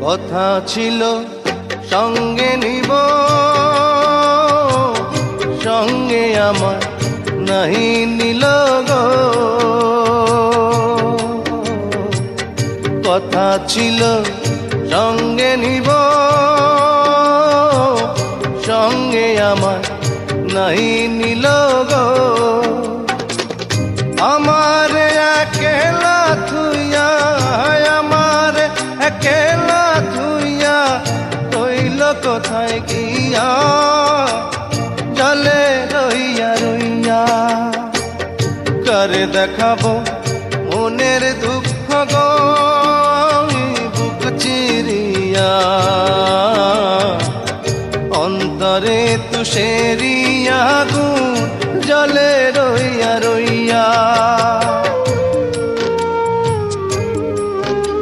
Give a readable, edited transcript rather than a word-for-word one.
কথা ছিল সঙ্গে নিব, সঙ্গে আমার নাহি নিল গো। কথা ছিল সঙ্গে নিব, সঙ্গে আমার নাহি নিল গো। আমার একেলা থুইয়া, আমার একেলা থুইয়া রইল কোথায় গিয়া, জলে রইয়া রইয়া। কারে দেখাবো মনের দুঃখ,